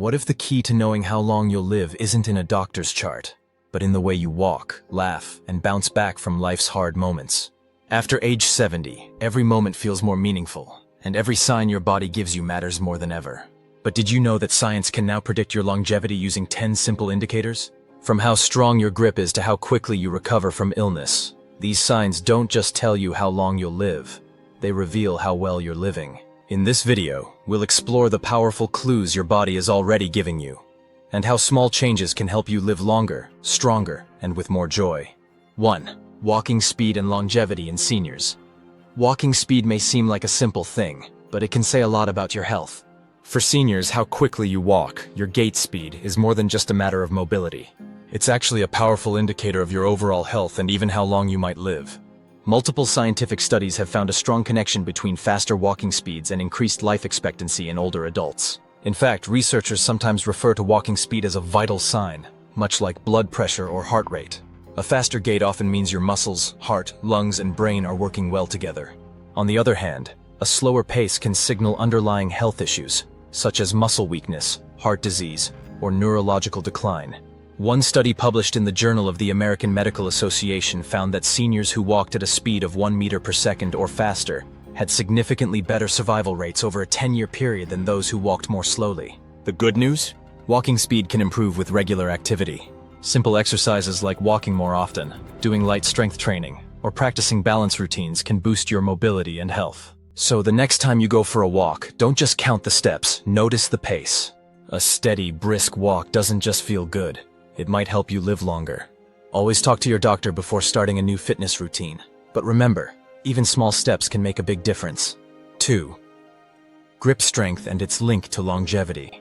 What if the key to knowing how long you'll live isn't in a doctor's chart, but in the way you walk, laugh, and bounce back from life's hard moments? After age 70, every moment feels more meaningful, and every sign your body gives you matters more than ever. But did you know that science can now predict your longevity using 10 simple indicators? From how strong your grip is to how quickly you recover from illness, these signs don't just tell you how long you'll live, they reveal how well you're living. In this video, we'll explore the powerful clues your body is already giving you, and how small changes can help you live longer, stronger, and with more joy. 1. Walking speed and longevity in seniors. Walking speed may seem like a simple thing, but it can say a lot about your health. For seniors, how quickly you walk, your gait speed, is more than just a matter of mobility. It's actually a powerful indicator of your overall health and even how long you might live. Multiple scientific studies have found a strong connection between faster walking speeds and increased life expectancy in older adults. In fact, researchers sometimes refer to walking speed as a vital sign, much like blood pressure or heart rate. A faster gait often means your muscles, heart, lungs, and brain are working well together. On the other hand, a slower pace can signal underlying health issues, such as muscle weakness, heart disease, or neurological decline. One study published in the Journal of the American Medical Association found that seniors who walked at a speed of 1 meter per second or faster had significantly better survival rates over a 10-year period than those who walked more slowly. The good news? Walking speed can improve with regular activity. Simple exercises like walking more often, doing light strength training, or practicing balance routines can boost your mobility and health. So the next time you go for a walk, don't just count the steps, notice the pace. A steady, brisk walk doesn't just feel good. It might help you live longer. Always talk to your doctor before starting a new fitness routine. But remember, even small steps can make a big difference. 2. Grip strength and its link to longevity.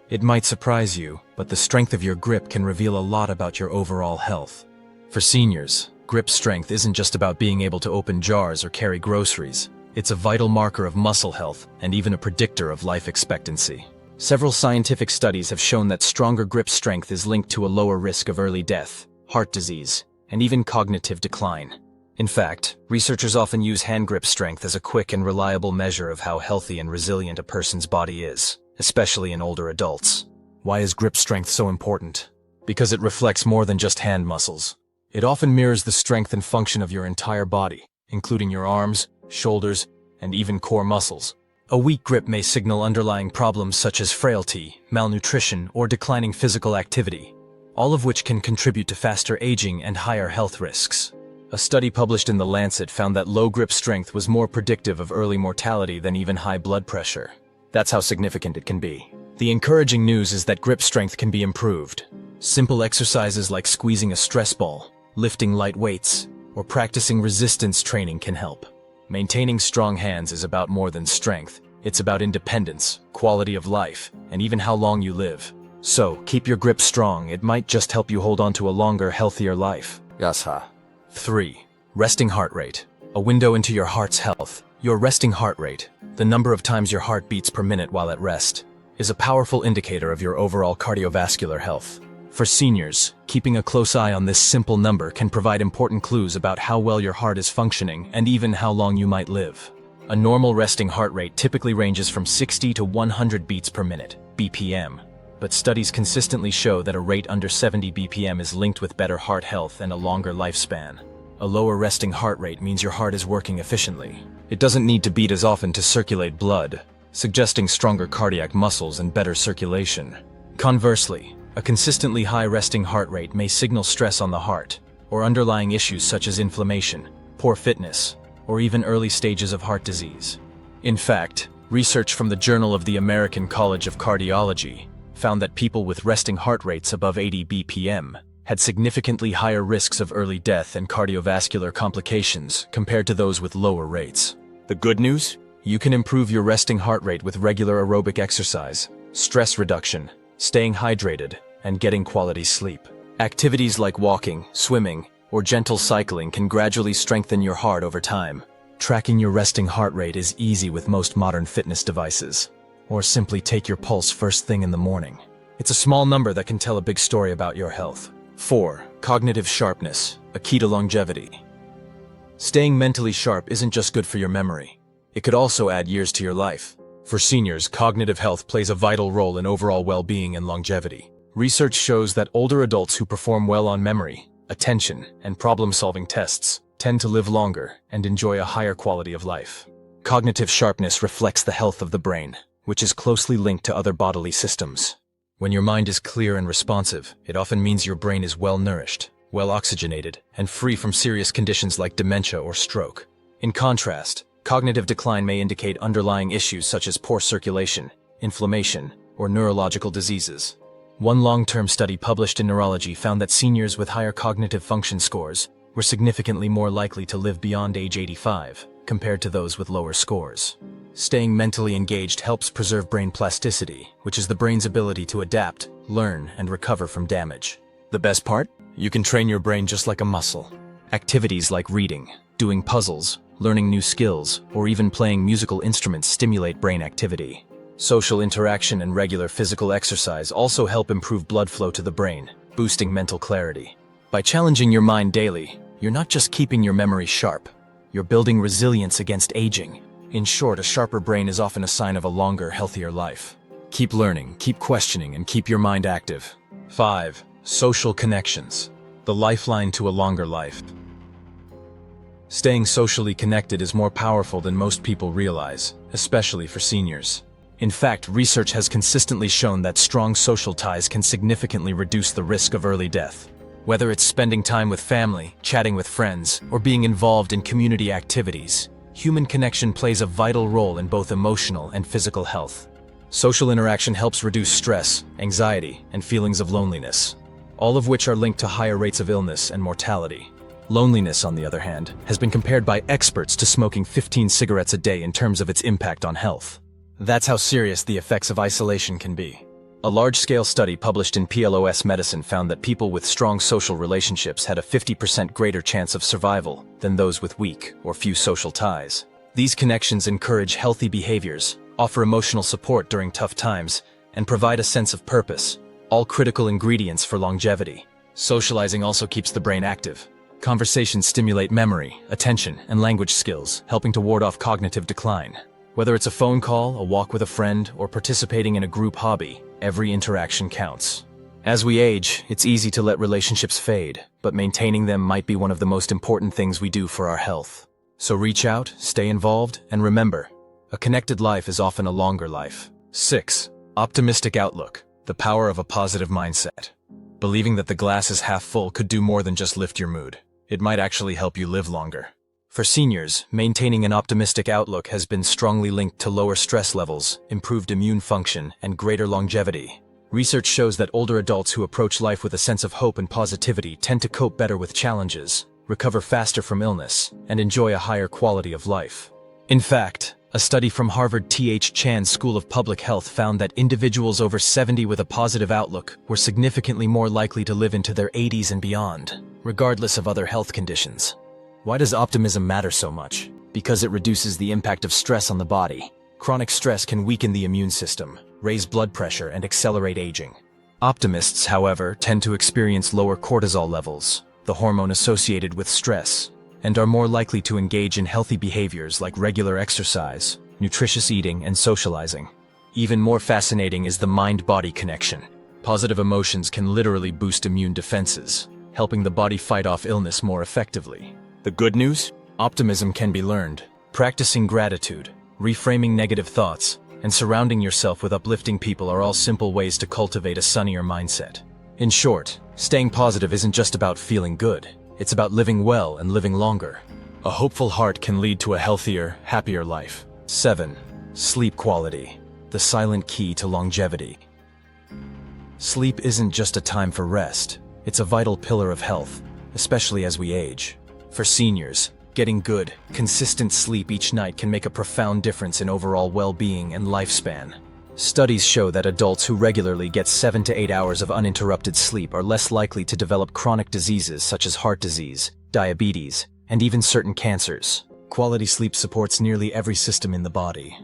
It might surprise you, but the strength of your grip can reveal a lot about your overall health. For seniors, grip strength isn't just about being able to open jars or carry groceries. It's a vital marker of muscle health and even a predictor of life expectancy. Several scientific studies have shown that stronger grip strength is linked to a lower risk of early death, heart disease, and even cognitive decline. In fact, researchers often use hand grip strength as a quick and reliable measure of how healthy and resilient a person's body is, especially in older adults. Why is grip strength so important? Because it reflects more than just hand muscles. It often mirrors the strength and function of your entire body, including your arms, shoulders, and even core muscles. A weak grip may signal underlying problems such as frailty, malnutrition, or declining physical activity, all of which can contribute to faster aging and higher health risks. A study published in The Lancet found that low grip strength was more predictive of early mortality than even high blood pressure. That's how significant it can be. The encouraging news is that grip strength can be improved. Simple exercises like squeezing a stress ball, lifting light weights, or practicing resistance training can help. Maintaining strong hands is about more than strength. It's about independence, quality of life, and even how long you live. So, keep your grip strong. It might just help you hold on to a longer, healthier life. Yasha. 3. Resting heart rate. A window into your heart's health. Your resting heart rate, the number of times your heart beats per minute while at rest, is a powerful indicator of your overall cardiovascular health. For seniors, keeping a close eye on this simple number can provide important clues about how well your heart is functioning and even how long you might live. A normal resting heart rate typically ranges from 60 to 100 beats per minute, BPM, but studies consistently show that a rate under 70 BPM is linked with better heart health and a longer lifespan. A lower resting heart rate means your heart is working efficiently. It doesn't need to beat as often to circulate blood, suggesting stronger cardiac muscles and better circulation. Conversely, a consistently high resting heart rate may signal stress on the heart, or underlying issues such as inflammation, poor fitness, or even early stages of heart disease. In fact, research from the Journal of the American College of Cardiology found that people with resting heart rates above 80 BPM had significantly higher risks of early death and cardiovascular complications compared to those with lower rates. The good news? You can improve your resting heart rate with regular aerobic exercise, stress reduction, staying hydrated, and getting quality sleep. Activities like walking, swimming, or gentle cycling can gradually strengthen your heart over time. Tracking your resting heart rate is easy with most modern fitness devices. Or simply take your pulse first thing in the morning. It's a small number that can tell a big story about your health. 4. Cognitive sharpness, a key to longevity. Staying mentally sharp isn't just good for your memory. It could also add years to your life. For seniors, cognitive health plays a vital role in overall well-being and longevity. Research shows that older adults who perform well on memory, attention, and problem-solving tests tend to live longer and enjoy a higher quality of life. Cognitive sharpness reflects the health of the brain, which is closely linked to other bodily systems. When your mind is clear and responsive, it often means your brain is well-nourished, well-oxygenated, and free from serious conditions like dementia or stroke. In contrast, cognitive decline may indicate underlying issues such as poor circulation, inflammation, or neurological diseases. One long-term study published in Neurology found that seniors with higher cognitive function scores were significantly more likely to live beyond age 85 compared to those with lower scores. Staying mentally engaged helps preserve brain plasticity, which is the brain's ability to adapt, learn, and recover from damage. The best part? You can train your brain just like a muscle. Activities like reading, doing puzzles, learning new skills, or even playing musical instruments stimulate brain activity. Social interaction and regular physical exercise also help improve blood flow to the brain, boosting mental clarity. By challenging your mind daily, you're not just keeping your memory sharp, you're building resilience against aging. In short, a sharper brain is often a sign of a longer, healthier life. Keep learning, keep questioning, and keep your mind active. 5. Social connections. The lifeline to a longer life. Staying socially connected is more powerful than most people realize, especially for seniors. In fact, research has consistently shown that strong social ties can significantly reduce the risk of early death. Whether it's spending time with family, chatting with friends, or being involved in community activities, human connection plays a vital role in both emotional and physical health. Social interaction helps reduce stress, anxiety, and feelings of loneliness, all of which are linked to higher rates of illness and mortality. Loneliness, on the other hand, has been compared by experts to smoking 15 cigarettes a day in terms of its impact on health. That's how serious the effects of isolation can be. A large-scale study published in PLOS Medicine found that people with strong social relationships had a 50% greater chance of survival than those with weak or few social ties. These connections encourage healthy behaviors, offer emotional support during tough times, and provide a sense of purpose, all critical ingredients for longevity. Socializing also keeps the brain active. Conversations stimulate memory, attention, and language skills, helping to ward off cognitive decline. Whether it's a phone call, a walk with a friend, or participating in a group hobby, every interaction counts. As we age, it's easy to let relationships fade, but maintaining them might be one of the most important things we do for our health. So reach out, stay involved, and remember, a connected life is often a longer life. 6. Optimistic outlook. The power of a positive mindset. Believing that the glass is half full could do more than just lift your mood. It might actually help you live longer. For seniors, maintaining an optimistic outlook has been strongly linked to lower stress levels, improved immune function, and greater longevity. Research shows that older adults who approach life with a sense of hope and positivity tend to cope better with challenges, recover faster from illness, and enjoy a higher quality of life. In fact, a study from Harvard T.H. Chan School of Public Health found that individuals over 70 with a positive outlook were significantly more likely to live into their 80s and beyond, regardless of other health conditions. Why does optimism matter so much? Because it reduces the impact of stress on the body. Chronic stress can weaken the immune system, raise blood pressure, and accelerate aging. Optimists, however, tend to experience lower cortisol levels, the hormone associated with stress, and are more likely to engage in healthy behaviors like regular exercise, nutritious eating, and socializing. Even more fascinating is the mind-body connection. Positive emotions can literally boost immune defenses, helping the body fight off illness more effectively. The good news? Optimism can be learned. Practicing gratitude, reframing negative thoughts, and surrounding yourself with uplifting people are all simple ways to cultivate a sunnier mindset. In short, staying positive isn't just about feeling good. It's about living well and living longer. A hopeful heart can lead to a healthier, happier life. 7. Sleep quality. The silent key to longevity. Sleep isn't just a time for rest. It's a vital pillar of health, especially as we age. For seniors, getting good, consistent sleep each night can make a profound difference in overall well-being and lifespan. Studies show that adults who regularly get 7 to 8 hours of uninterrupted sleep are less likely to develop chronic diseases such as heart disease, diabetes, and even certain cancers. Quality sleep supports nearly every system in the body.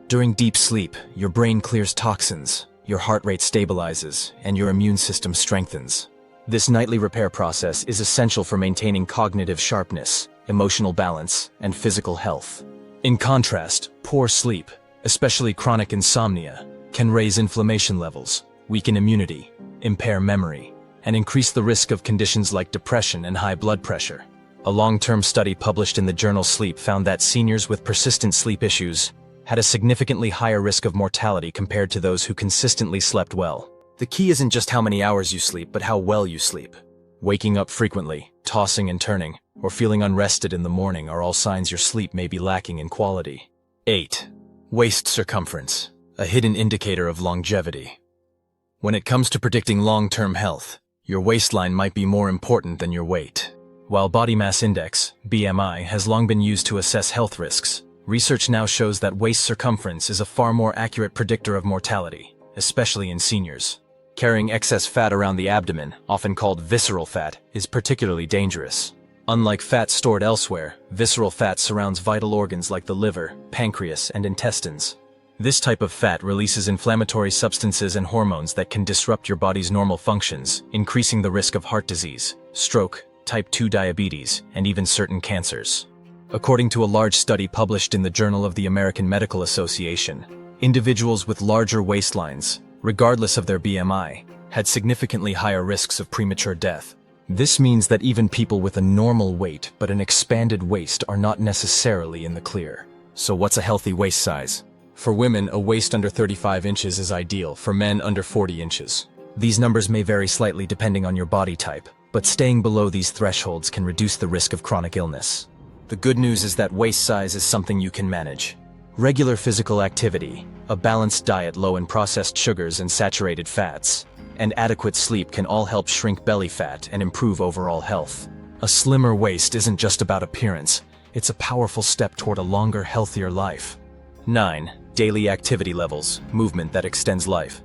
During deep sleep, your brain clears toxins, your heart rate stabilizes, and your immune system strengthens. This nightly repair process is essential for maintaining cognitive sharpness, emotional balance, and physical health. In contrast, poor sleep, especially chronic insomnia, can raise inflammation levels, weaken immunity, impair memory, and increase the risk of conditions like depression and high blood pressure. A long-term study published in the journal Sleep found that seniors with persistent sleep issues had a significantly higher risk of mortality compared to those who consistently slept well. The key isn't just how many hours you sleep, but how well you sleep. Waking up frequently, tossing and turning, or feeling unrested in the morning are all signs your sleep may be lacking in quality. 8. Waist circumference, a hidden indicator of longevity. When it comes to predicting long-term health, your waistline might be more important than your weight. While body mass index, BMI, has long been used to assess health risks, research now shows that waist circumference is a far more accurate predictor of mortality, especially in seniors. Carrying excess fat around the abdomen, often called visceral fat, is particularly dangerous. Unlike fat stored elsewhere, visceral fat surrounds vital organs like the liver, pancreas, and intestines. This type of fat releases inflammatory substances and hormones that can disrupt your body's normal functions, increasing the risk of heart disease, stroke, type 2 diabetes, and even certain cancers. According to a large study published in the Journal of the American Medical Association, individuals with larger waistlines, regardless of their BMI, had significantly higher risks of premature death. This means that even people with a normal weight but an expanded waist are not necessarily in the clear. So what's a healthy waist size? For women, a waist under 35 inches is ideal, for men under 40 inches. These numbers may vary slightly depending on your body type, but staying below these thresholds can reduce the risk of chronic illness. The good news is that waist size is something you can manage. Regular physical activity, a balanced diet low in processed sugars and saturated fats, and adequate sleep can all help shrink belly fat and improve overall health. A slimmer waist isn't just about appearance, it's a powerful step toward a longer, healthier life. 9. Daily activity levels, movement that extends life.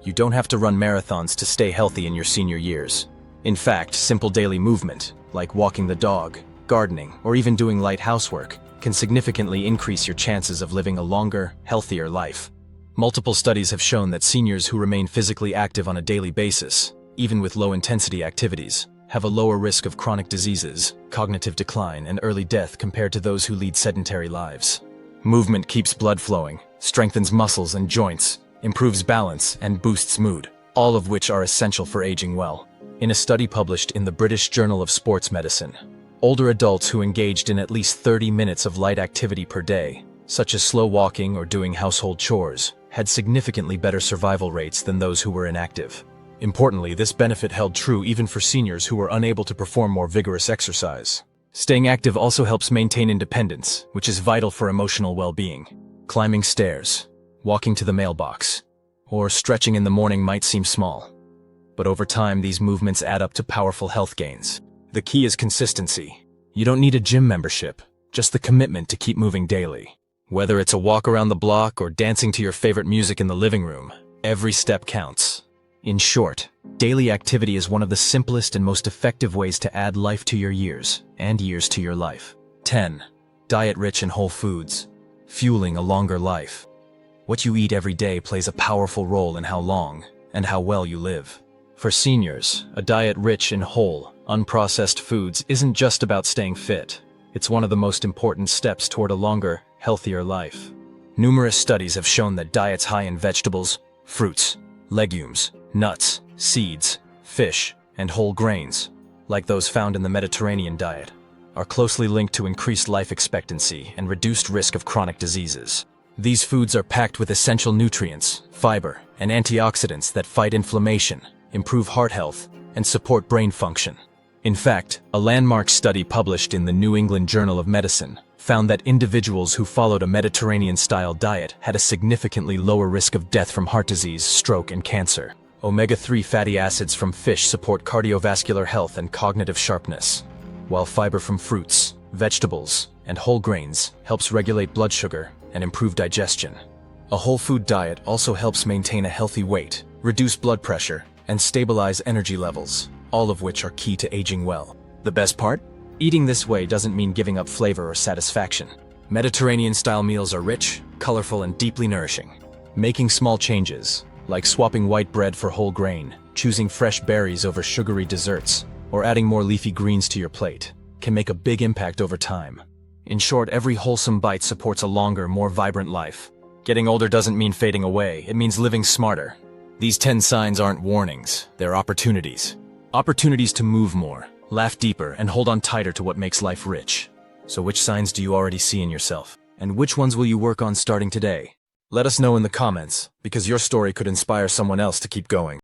You don't have to run marathons to stay healthy in your senior years. In fact, simple daily movement, like walking the dog, gardening, or even doing light housework, can significantly increase your chances of living a longer, healthier life. Multiple studies have shown that seniors who remain physically active on a daily basis, even with low-intensity activities, have a lower risk of chronic diseases, cognitive decline, and early death compared to those who lead sedentary lives. Movement keeps blood flowing, strengthens muscles and joints, improves balance, and boosts mood, all of which are essential for aging well. In a study published in the British Journal of Sports Medicine, older adults who engaged in at least 30 minutes of light activity per day, such as slow walking or doing household chores, had significantly better survival rates than those who were inactive. Importantly, this benefit held true even for seniors who were unable to perform more vigorous exercise. Staying active also helps maintain independence, which is vital for emotional well-being. Climbing stairs, walking to the mailbox, or stretching in the morning might seem small, but over time these movements add up to powerful health gains. The key is consistency. You don't need a gym membership, just the commitment to keep moving daily. Whether it's a walk around the block or dancing to your favorite music in the living room, every step counts. In short, daily activity is one of the simplest and most effective ways to add life to your years, and years to your life. 10. Diet rich in whole foods, fueling a longer life. What you eat every day plays a powerful role in how long and how well you live. For seniors, a diet rich in whole, unprocessed foods isn't just about staying fit. It's one of the most important steps toward a longer, healthier life. Numerous studies have shown that diets high in vegetables, fruits, legumes, nuts, seeds, fish, and whole grains, like those found in the Mediterranean diet, are closely linked to increased life expectancy and reduced risk of chronic diseases. These foods are packed with essential nutrients, fiber, and antioxidants that fight inflammation, improve heart health, and support brain function. In fact, a landmark study published in the New England Journal of Medicine found that individuals who followed a Mediterranean-style diet had a significantly lower risk of death from heart disease, stroke, and cancer. Omega-3 fatty acids from fish support cardiovascular health and cognitive sharpness, while fiber from fruits, vegetables, and whole grains helps regulate blood sugar and improve digestion. A whole food diet also helps maintain a healthy weight, reduce blood pressure, and stabilize energy levels, all of which are key to aging well. The best part? Eating this way doesn't mean giving up flavor or satisfaction. Mediterranean-style meals are rich, colorful, and deeply nourishing. Making small changes, like swapping white bread for whole grain, choosing fresh berries over sugary desserts, or adding more leafy greens to your plate, can make a big impact over time. In short, every wholesome bite supports a longer, more vibrant life, Getting older doesn't mean fading away, it means living smarter. These 10 signs aren't warnings, they're opportunities. Opportunities to move more, laugh deeper, and hold on tighter to what makes life rich. So which signs do you already see in yourself? And which ones will you work on starting today? Let us know in the comments, because your story could inspire someone else to keep going.